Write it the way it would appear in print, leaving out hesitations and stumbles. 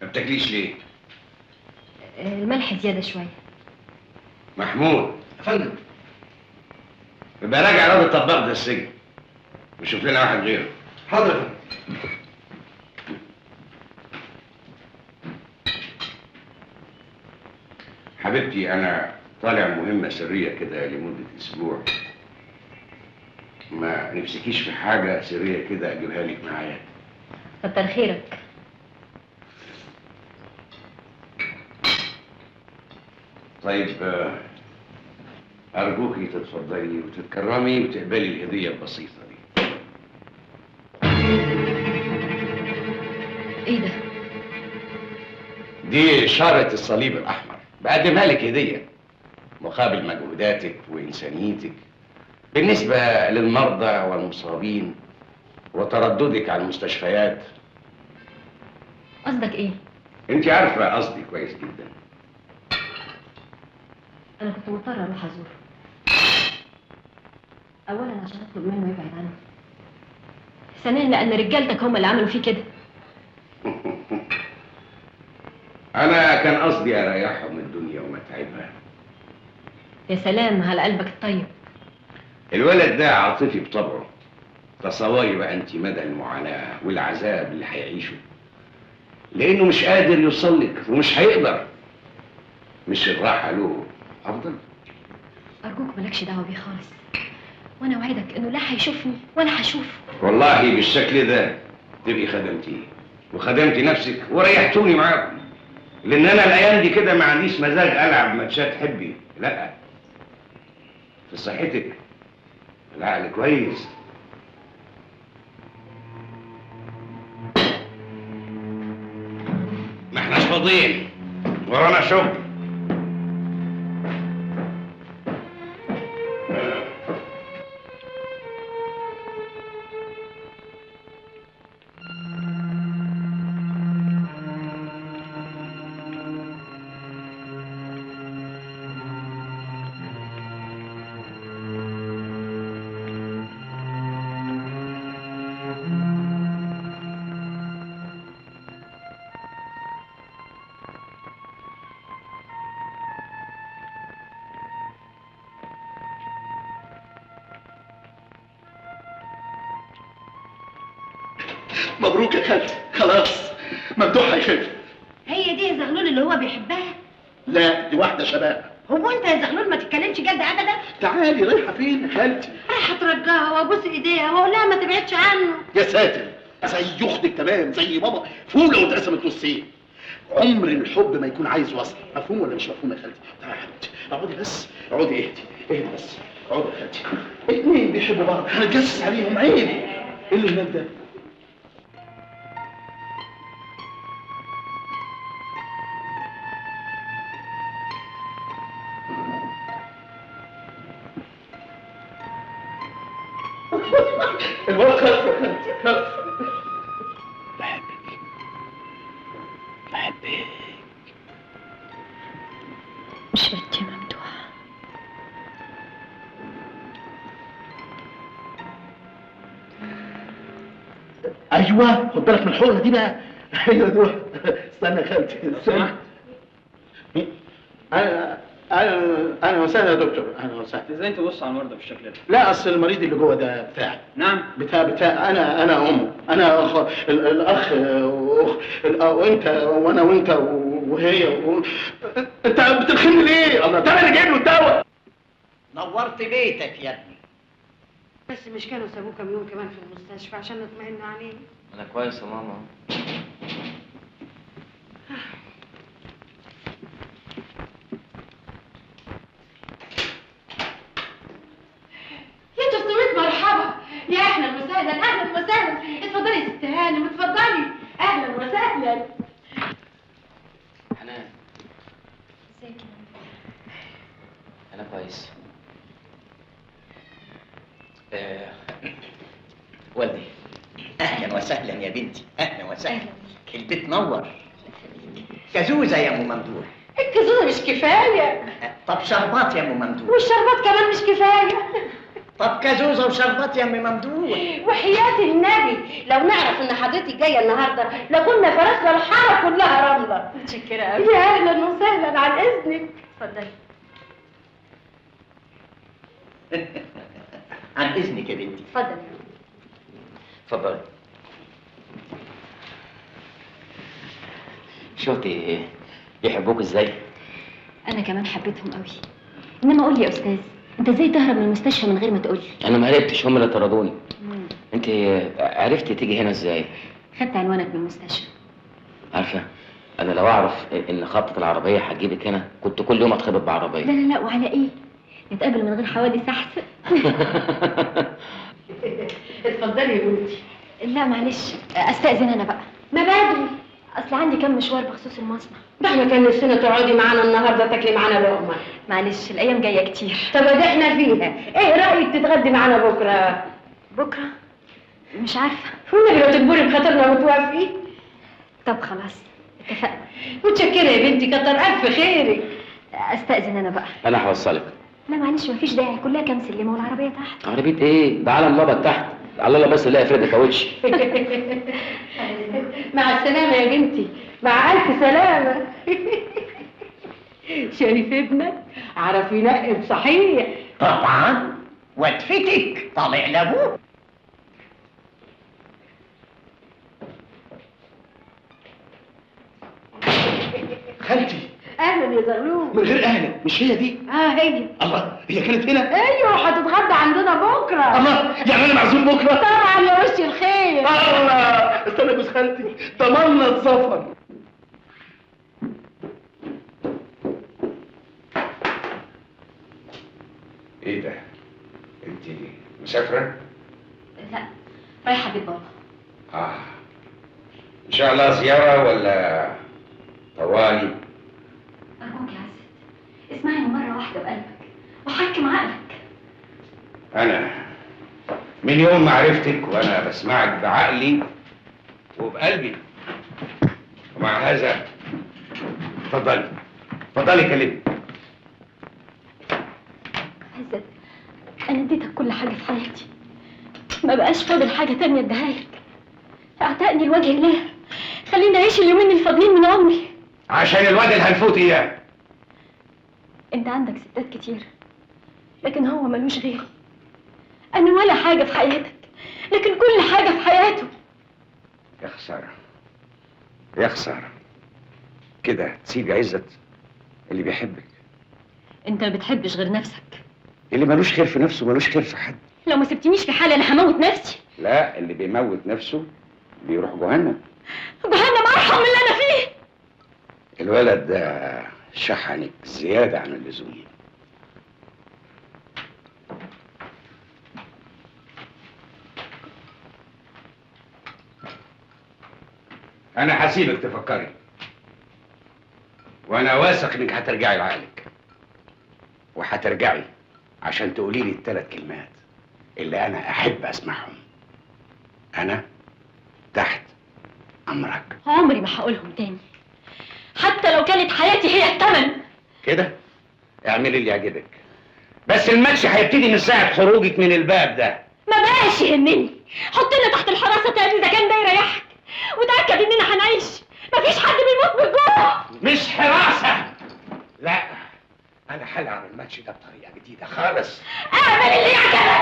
ما بتاكليش ليه؟ الملح زيادة شوية. محمود. يا فندم. يبقى راجع الواد الطباخ ده السجن وشوف لنا واحد غيره. حاضر يا فندم. حبيبتي انا طالع مهمة سرية كده لمدة اسبوع. ما نفسكيش في حاجة سرية كده اجيبها لك معايا؟ كتر خيرك. طيب ارجوكي تتفضلي وتتكرمي وتقبلي الهدية البسيطة دي. ايه ده؟ دي إشارة الصليب الأحمر، بقدمها لك هدية مقابل مجهوداتك وإنسانيتك بالنسبة للمرضى والمصابين وترددك على المستشفيات. قصدك ايه؟ أنت عارفة قصدي كويس جدا. انا كنت مضطرة اروح ازوره. اولا عشان اطلب منه يبعد عني. ثانيا لان رجالتك هم اللي عملوا فيه كده. أنا كان قصدي أريحهم من الدنيا وما أتعبها. يا سلام على قلبك الطيب. الولد ده عاطفي بطبعه. تصوري بقى أنت مدى المعاناة والعذاب اللي هيعيشه لأنه مش قادر يوصل لك ومش هيقدر. مش الراحة له أفضل؟ ارجوك مالكش دعوة بيه خالص، وانا اوعدك انه لا هيشوفني ولا هشوفه. والله بالشكل ده تبقي خدمتيه وخدمتي نفسك وريحتوني معاكم، لان انا الايام دي كده ما عنديش مزاج العب ماتشات حبي. لا، في صحتك العقل كويس. ما احناش فاضيين، ورانا شغل. مبروك يا خالتي، خلاص ممدوح هيخف. هي دي يا زغلول اللي هو بيحبها؟ لا دي واحده شباب. هو انت يا زغلول ما تتكلمش جد ابدا؟ تعالي، رايحه فين يا خالتي؟ رايحه اترجاها وابوس ايديها واقول لها ما تبعدش عنه. يا ساتر، زي اختك تمام، زي بابا فوله واتقسمت نصين. عمر الحب ما يكون عايز وصل، مفهوم ولا مش مفهوم يا خالتي؟ تعالي يا حبيبتي، اقعدي بس، اقعدي اهدي بس، اقعدي يا خالتي. اتنين بيحبوا بعض هنتجسس عليهم، عيب. ايه اللي هناك ده؟ الواد خلف يا خالتي، خلف. بحبك. مش بنتي ممدوح. ايوه، خد بالك من الحقنه دي بقى. ايوه دول. استنى يا خالتي، استنى. انا وسهلا يا دكتور، انا وسهلا. ازاي تبص على المرضى بالشكل ده؟ لا اصل المريض اللي جوه ده بتاعي. نعم. بتاع انا امه، انا الاخ وانت وانا وانت وهي انت بتلخمني ليه؟ الله، تعالى انا جايب له الدواء. نورت بيتك يا ابني. بس مش كانوا سابوه كام يوم كمان في المستشفى عشان نطمئن عليه؟ انا كويس يا ماما. يا 300 مرحبا، يا اهلا وسهلا، اهلا وسهلا. اتفضلي يا ست هانم، اتفضلي، اهلا وسهلا. حنان. ازيك يا ممدوح؟ انا كويس. والدي، اهلا وسهلا يا بنتي، اهلا وسهلا. اهلا بيك. البيت نور. كزوزه يا ام ممدوح. الكزوزه مش كفايه، طب شربات يا ام ممدوح. والشربات كمان مش كفايه. طب كزوزه وشربات يا ام ممدوح. وحياة النبي لو نعرف ان حضرتك جايه النهارده لكنا فرسنا الحاره كلها رمله. متشكره قوي. يا اهلا وسهلا، عن اذنك. اتفضلي. عن اذنك يا بنتي. اتفضلي. اتفضلي. شفتي بيحبوك ازاي؟ انا كمان حبيتهم قوي. انما قول لي يا استاذ، انت ازاي تهرب من المستشفى من غير ما تقول لي؟ انا ما هربتش، هم اللي طردوني. انت عرفتي تيجي هنا ازاي؟ خدت عنوانك من المستشفى. عارفه، انا لو اعرف ان خبطه العربيه هتجيبك هنا كنت كل يوم اتخبط بعربيه. لا لا لا، وعلى ايه؟ نتقابل من غير حوادث احسن. اتفضلي يا بنتي. لا معلش، استاذن انا بقى. ما بدري، اصل عندي كام مشوار بخصوص المصنع. ده احنا كان نفسنا تقعدي معانا النهارده تاكلي معانا لقمه. معلش الايام جايه كتير. طب ده احنا فيها، ايه رايك تتغدي معانا بكره؟ بكره؟ مش عارفه. والنبي لو تجبري بخاطرنا وتوافقي. طب خلاص اتفقنا. متشكره يا بنتي، كتر الف خيرك. استاذن انا بقى. انا هوصلك. لا معلش مفيش داعي، كلها كام سلمه والعربيه تحت. عربيه ايه؟ ده عالم بابا تحت، على الله بس الاقي فرده كاوتش. مع السلامه يا بنتي، مع الف سلامه. شريف ابنك عرف ينقب صحيح. طبعا وتفتك طالع لابوه. خالتي اهلا يا زغلول. من غير اهلا، مش هي دي؟ هي. الله، هي كانت هنا؟ ايوه، هتتغدى عندنا بكره. الله، يعني انا معزوم بكره؟ طبعا يا وش الخير. الله، استنى يا جوز خالتي، ضمننا السفر. ايه ده؟ انت مسافرة؟ لا، رايحه بيت بابا. ان شاء الله زيارة ولا طوالي؟ ارجوك يا عزت، اسمعني مره واحده بقلبك وحكم عقلك. انا من يوم ما عرفتك وانا بسمعك بعقلي وبقلبي، ومع هذا اتفضلي اتفضلي كلمني. عزت، انا اديتك كل حاجه في حياتي، ما بقاش فاضل حاجه تانية اديها لك. اعتقني لوجه الله، خليني اعيش اليومين الفاضلين من عمري. عشان الواد الهنفوت اياه. انت عندك ستات كتير، لكن هو ملوش غيري. انا ولا حاجه في حياتك، لكن كل حاجه في حياته. يا خسارة يا خسارة، كده تسيبي عزت اللي بيحبك. انت ما بتحبش غير نفسك. اللي ملوش خير في نفسه ملوش خير في حد. لو ما سبتنيش في حالي انا هموت نفسي. لا، اللي بيموت نفسه بيروح جهنم. جهنم ارحم من اللي انا فيه. الولد ده شحنك زيادة عن اللزوم. أنا هسيبك تفكري، وأنا واثق إنك هترجعي لعقلك، وهترجعي عشان تقولي لي الثلاث كلمات اللي أنا أحب أسمعهم. أنا تحت أمرك. عمري ما هقولهم تاني، حتى لو كانت حياتي هي الثمن. كده اعملي اللي يعجبك، بس الماتش هيبتدي من ساعة خروجك من الباب ده. ما بقاش يهمني، حطنا تحت الحراسة تاني إذا كان ده يريحك، وتأكد إننا هنعيش، مفيش حد بيموت بالجوع. مش حراسة، لا، أنا هلعب الماتش ده بطريقة جديدة خالص. اعمل اللي يعجبك.